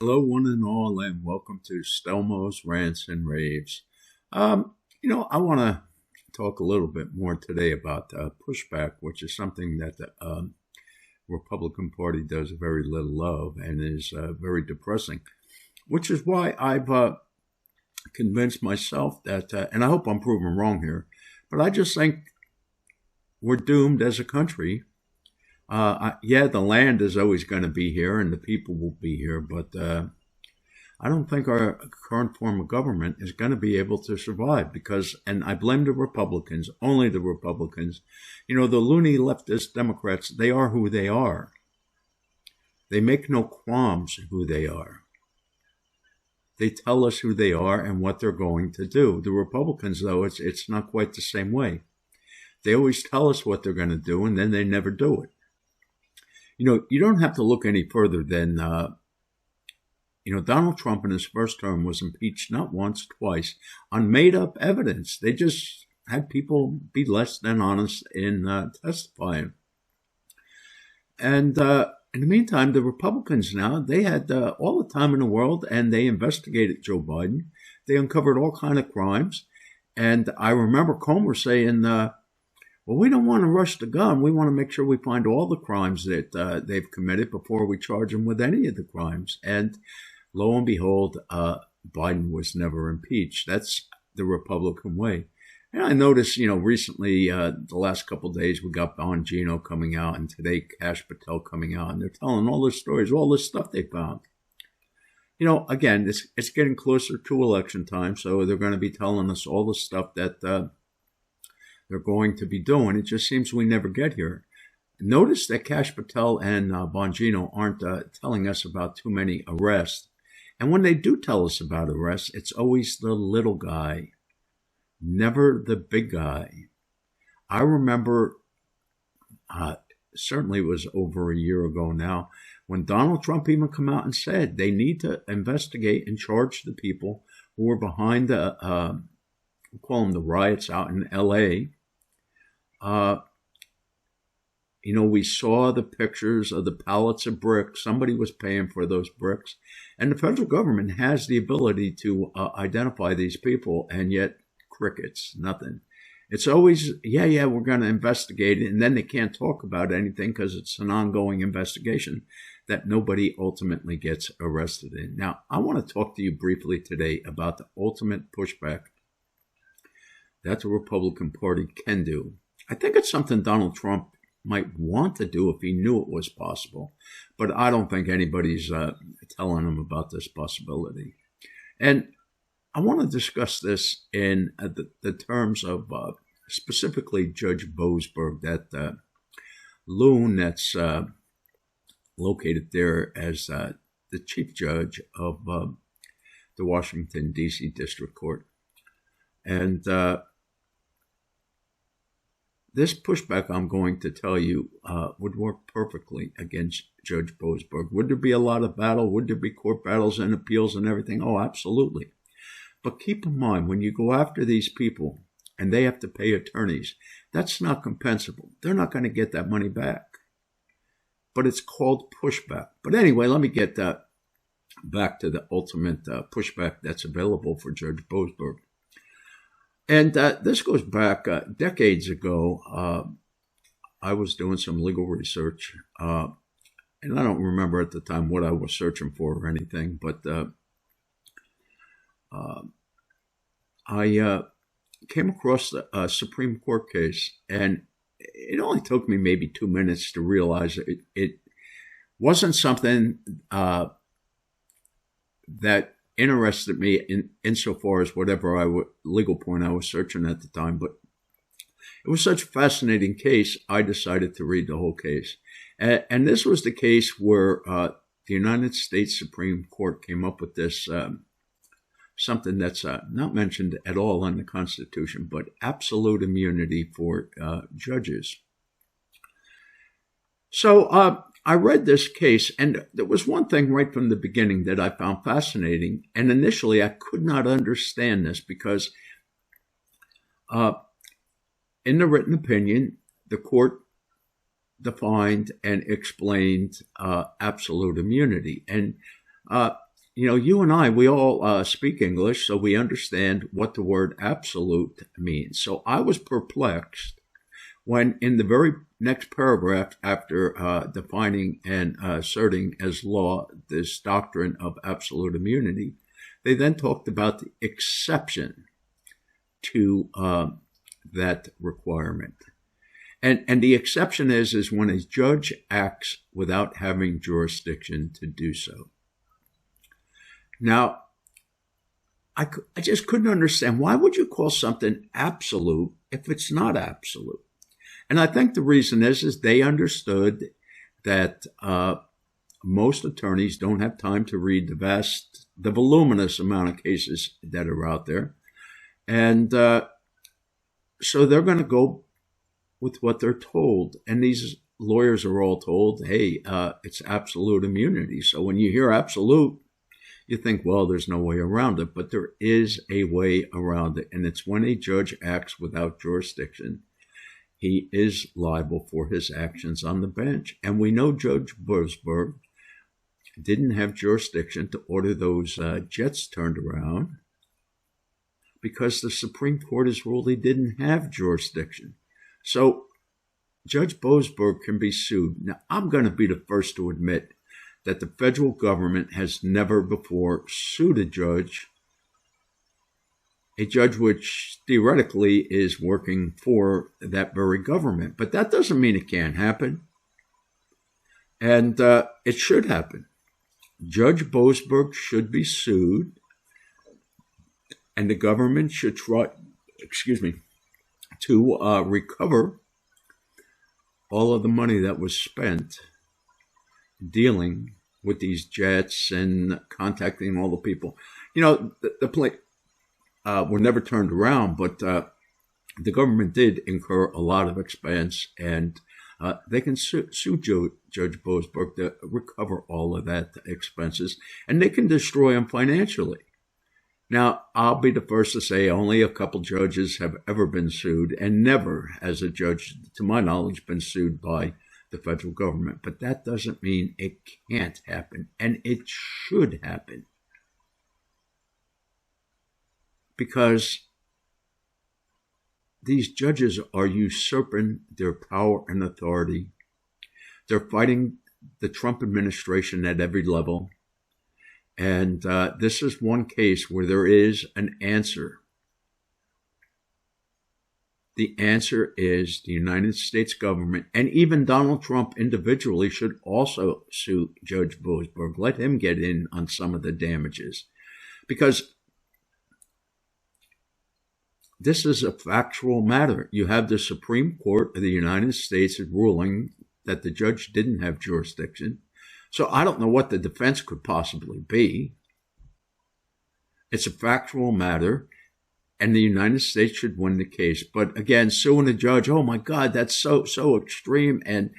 Hello, one and all, and welcome to Stelmo's Rants and Raves. I want to talk a little bit more today about pushback, which is something that the Republican Party does very little of and is very depressing, which is why I've convinced myself that, and I hope I'm proven wrong here, but I just think we're doomed as a country. Yeah, the land is always going to be here and the people will be here, but I don't think our current form of government is going to be able to survive because, and I blame the Republicans, only the Republicans. The loony leftist Democrats, they are who they are. They make no qualms who they are. They tell us who they are and what they're going to do. The Republicans, though, it's not quite the same way. They always tell us what they're going to do, and then they never do it. You don't have to look any further than, Donald Trump in his first term was impeached not once, twice, on made-up evidence. They just had people be less than honest in testifying. And in the meantime, the Republicans now, they had all the time in the world, and they investigated Joe Biden. They uncovered all kinds of crimes. And I remember Comer saying, well, we don't want to rush the gun. We want to make sure we find all the crimes that they've committed before we charge them with any of the crimes. And lo and behold, Biden was never impeached. That's the Republican way. And I noticed, recently, the last couple of days, we got Bongino coming out, and today Kash Patel coming out, and they're telling all this stories, all this stuff they found. Again, it's getting closer to election time, so they're going to be telling us all the stuff that they're going to be doing. It just seems we never get here. Notice that Kash Patel and Bongino aren't telling us about too many arrests. And when they do tell us about arrests, it's always the little guy, never the big guy. I remember, certainly it was over a year ago now, when Donald Trump even come out and said they need to investigate and charge the people who were behind the, we'll call them the riots out in L.A., we saw the pictures of the pallets of bricks. Somebody was paying for those bricks. And the federal government has the ability to identify these people, and yet crickets, nothing. It's always, we're going to investigate it, and then they can't talk about anything because it's an ongoing investigation that nobody ultimately gets arrested in. Now, I want to talk to you briefly today about the ultimate pushback that the Republican Party can do. I think it's something Donald Trump might want to do if he knew it was possible, but I don't think anybody's telling him about this possibility. And I want to discuss this in the terms of specifically Judge Boasberg, that loon that's located there as the chief judge of the Washington, D.C. District Court. And this pushback, I'm going to tell you, would work perfectly against Judge Boasberg. Would there be a lot of battle? Would there be court battles and appeals and everything? Oh, absolutely. But keep in mind, when you go after these people and they have to pay attorneys, that's not compensable. They're not going to get that money back. But it's called pushback. But anyway, let me get back to the ultimate pushback that's available for Judge Boasberg. And this goes back decades ago. I was doing some legal research, and I don't remember at the time what I was searching for or anything, but I came across a Supreme Court case, and it only took me maybe 2 minutes to realize it wasn't something that interested me insofar as whatever legal point I was searching at the time, but it was such a fascinating case, I decided to read the whole case. And this was the case where the United States Supreme Court came up with this, something that's not mentioned at all in the Constitution, but absolute immunity for judges. So I read this case, and there was one thing right from the beginning that I found fascinating. And initially, I could not understand this because in the written opinion, the court defined and explained absolute immunity. And you and I, we all speak English, so we understand what the word absolute means. So I was perplexed when in the very next paragraph after defining and asserting as law this doctrine of absolute immunity, they then talked about the exception to that requirement. And the exception is when a judge acts without having jurisdiction to do so. Now, I just couldn't understand, why would you call something absolute if it's not absolute? And I think the reason is they understood that most attorneys don't have time to read the voluminous amount of cases that are out there. And so they're going to go with what they're told. And these lawyers are all told, hey, it's absolute immunity. So when you hear absolute, you think, well, there's no way around it. But there is a way around it. And it's when a judge acts without jurisdiction, he is liable for his actions on the bench. And we know Judge Boasberg didn't have jurisdiction to order those jets turned around because the Supreme Court has ruled he didn't have jurisdiction. So Judge Boasberg can be sued. Now, I'm going to be the first to admit that the federal government has never before sued a judge which theoretically is working for that very government. But that doesn't mean it can't happen. And it should happen. Judge Boasberg should be sued, and the government should try, to recover all of the money that was spent dealing with these jets and contacting all the people. The plane were never turned around, but the government did incur a lot of expense, and they can sue Judge Boasberg to recover all of that expenses, and they can destroy him financially. Now, I'll be the first to say only a couple judges have ever been sued, and never has a judge, to my knowledge, been sued by the federal government. But that doesn't mean it can't happen, and it should happen. Because these judges are usurping their power and authority. They're fighting the Trump administration at every level. And this is one case where there is an answer. The answer is the United States government, and even Donald Trump individually should also sue Judge Boasberg. Let him get in on some of the damages. Because this is a factual matter. You have the Supreme Court of the United States ruling that the judge didn't have jurisdiction. So I don't know what the defense could possibly be. It's a factual matter, and the United States should win the case. But again, suing a judge, oh my God, that's so extreme. And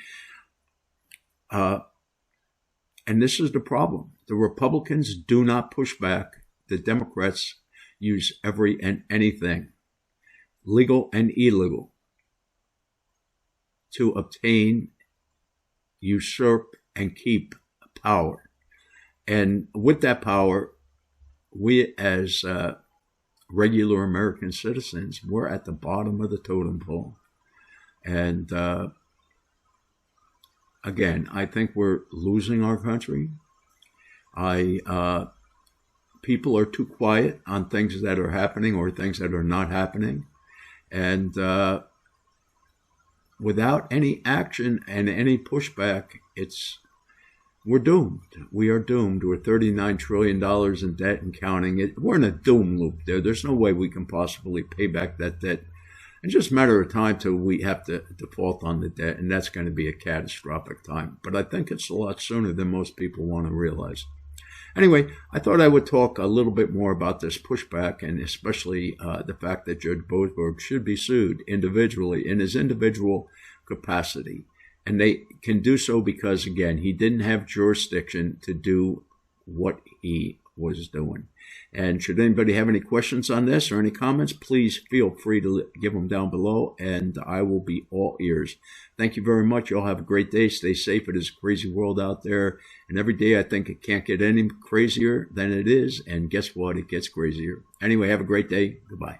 this is the problem. The Republicans do not push back. The Democrats use every and anything, legal and illegal, to obtain, usurp, and keep power. And with that power, we as regular American citizens, we're at the bottom of the totem pole. And again, I think we're losing our country. People are too quiet on things that are happening or things that are not happening. And without any action and any pushback, we're doomed. We are doomed. We're $39 trillion in debt and counting. We're in a doom loop there. There's no way we can possibly pay back that debt. It's just a matter of time till we have to default on the debt, and that's going to be a catastrophic time. But I think it's a lot sooner than most people want to realize. Anyway, I thought I would talk a little bit more about this pushback, and especially the fact that Judge Boasberg should be sued individually in his individual capacity. And they can do so because, again, he didn't have jurisdiction to do what he was doing. And should anybody have any questions on this or any comments, please feel free to give them down below, and I will be all ears. Thank you very much. You all have a great day. Stay safe. It is a crazy world out there, and every day I think it can't get any crazier than it is, and guess what? It gets crazier. Anyway, have a great day. Goodbye.